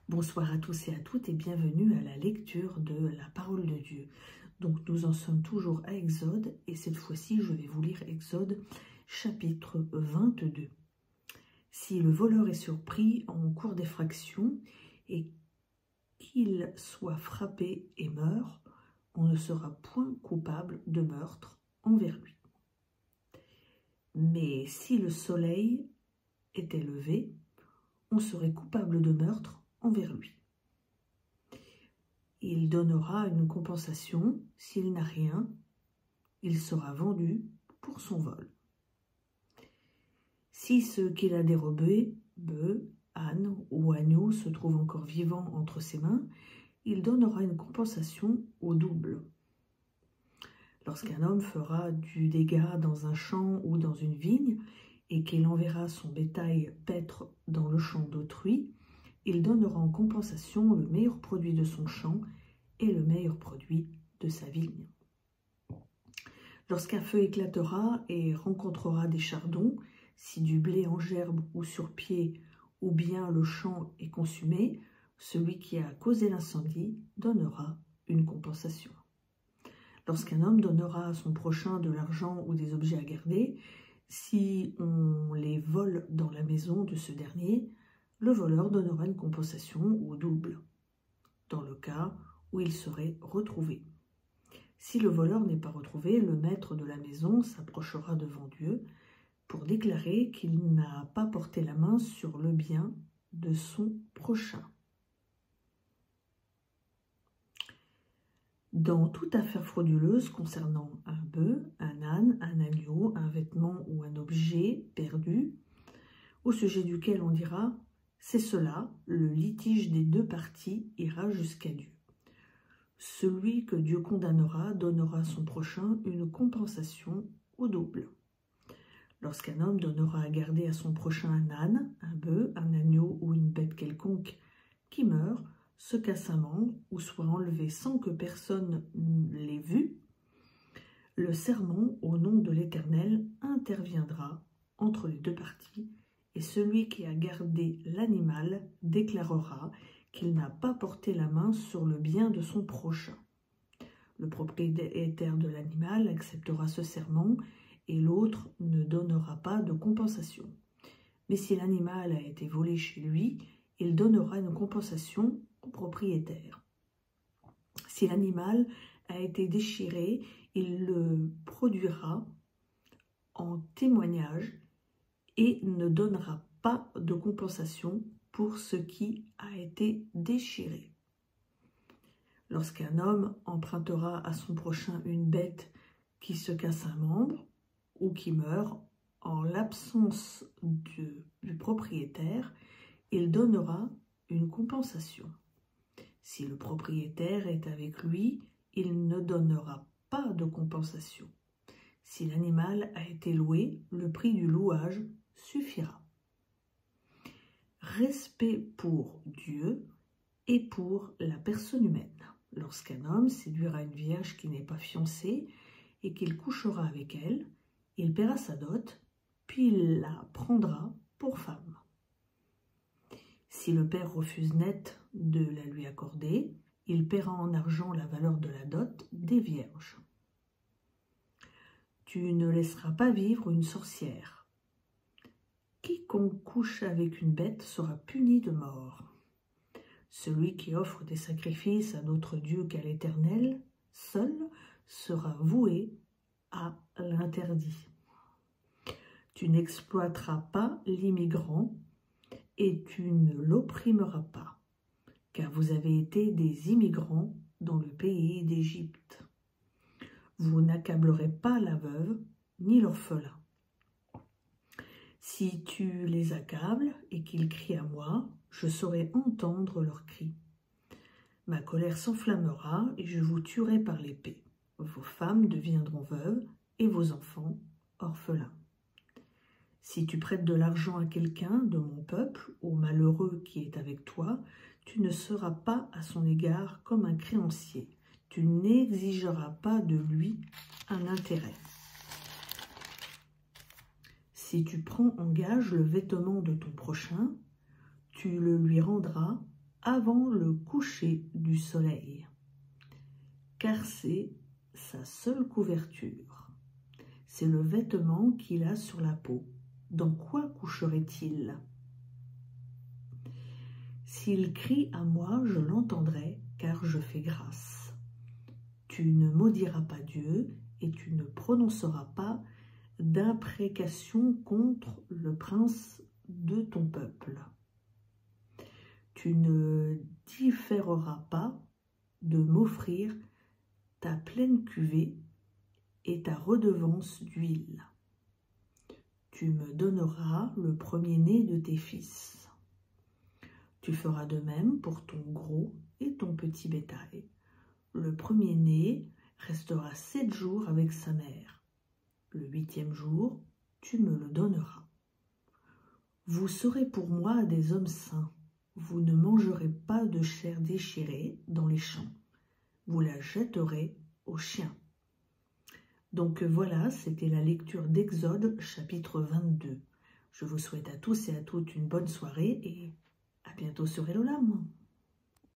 Bonsoir à tous et à toutes et bienvenue à la lecture de la parole de Dieu. Donc nous en sommes toujours à Exode et cette fois-ci je vais vous lire Exode chapitre 22. Si le voleur est surpris en cours d'effraction et qu'il soit frappé et meurt, on ne sera point coupable de meurtre envers lui. Mais si le soleil était levé, on serait coupable de meurtre envers lui. Il donnera une compensation. S'il n'a rien, il sera vendu pour son vol. Si ce qu'il a dérobé, bœuf, âne ou agneau, se trouve encore vivant entre ses mains, il donnera une compensation au double. Lorsqu'un homme fera du dégât dans un champ ou dans une vigne, et qu'il enverra son bétail paître dans le champ d'autrui, il donnera en compensation le meilleur produit de son champ et le meilleur produit de sa vigne. Lorsqu'un feu éclatera et rencontrera des chardons, si du blé en gerbe ou sur pied, ou bien le champ est consumé, celui qui a causé l'incendie donnera une compensation. Lorsqu'un homme donnera à son prochain de l'argent ou des objets à garder, si on les vole dans la maison de ce dernier, le voleur donnera une compensation au double, dans le cas où il serait retrouvé. Si le voleur n'est pas retrouvé, le maître de la maison s'approchera devant Dieu pour déclarer qu'il n'a pas porté la main sur le bien de son prochain. Dans toute affaire frauduleuse concernant un bœuf, un âne, un agneau, un vêtement ou un objet perdu, au sujet duquel on dira « c'est cela », le litige des deux parties ira jusqu'à Dieu. Celui que Dieu condamnera donnera à son prochain une compensation au double. Lorsqu'un homme donnera à garder à son prochain un âne, un bœuf, un agneau ou une bête quelconque qui meurt, se casse un membre ou soit enlevé sans que personne l'ait vu, le serment au nom de l'Éternel interviendra entre les deux parties et celui qui a gardé l'animal déclarera qu'il n'a pas porté la main sur le bien de son prochain. Le propriétaire de l'animal acceptera ce serment et l'autre ne donnera pas de compensation. Mais si l'animal a été volé chez lui, il donnera une compensation au propriétaire. Si l'animal a été déchiré, il le produira en témoignage et ne donnera pas de compensation pour ce qui a été déchiré. Lorsqu'un homme empruntera à son prochain une bête qui se casse un membre ou qui meurt en l'absence du propriétaire, il donnera une compensation. Si le propriétaire est avec lui, il ne donnera pas de compensation. Si l'animal a été loué, le prix du louage suffira. Respect pour Dieu et pour la personne humaine. Lorsqu'un homme séduira une vierge qui n'est pas fiancée et qu'il couchera avec elle, il paiera sa dot, puis il la prendra pour femme. Si le père refuse net de la lui accorder, il paiera en argent la valeur de la dot des vierges. Tu ne laisseras pas vivre une sorcière. Quiconque couche avec une bête sera puni de mort. Celui qui offre des sacrifices à d'autre Dieu qu'à l'Éternel, seul, sera voué à l'interdit. Tu n'exploiteras pas l'immigrant et tu ne l'opprimeras pas, car vous avez été des immigrants dans le pays d'Égypte. Vous n'accablerez pas la veuve ni l'orphelin. Si tu les accables et qu'ils crient à moi, je saurai entendre leurs cris. Ma colère s'enflammera et je vous tuerai par l'épée. Vos femmes deviendront veuves et vos enfants orphelins. Si tu prêtes de l'argent à quelqu'un de mon peuple, au malheureux qui est avec toi, tu ne seras pas à son égard comme un créancier. Tu n'exigeras pas de lui un intérêt. Si tu prends en gage le vêtement de ton prochain, tu le lui rendras avant le coucher du soleil, car c'est sa seule couverture. C'est le vêtement qu'il a sur la peau. Dans quoi coucherait-il? S'il crie à moi, je l'entendrai, car je fais grâce. Tu ne maudiras pas Dieu, et tu ne prononceras pas d'imprécation contre le prince de ton peuple. Tu ne différeras pas de m'offrir ta pleine cuvée et ta redevance d'huile. Tu me donneras le premier-né de tes fils. Tu feras de même pour ton gros et ton petit bétail. Le premier-né restera 7 jours avec sa mère. Le 8e jour, tu me le donneras. Vous serez pour moi des hommes saints. Vous ne mangerez pas de chair déchirée dans les champs. Vous la jetterez aux chiens. Donc voilà, c'était la lecture d'Exode, chapitre 22. Je vous souhaite à tous et à toutes une bonne soirée et à bientôt sur Hello Lam.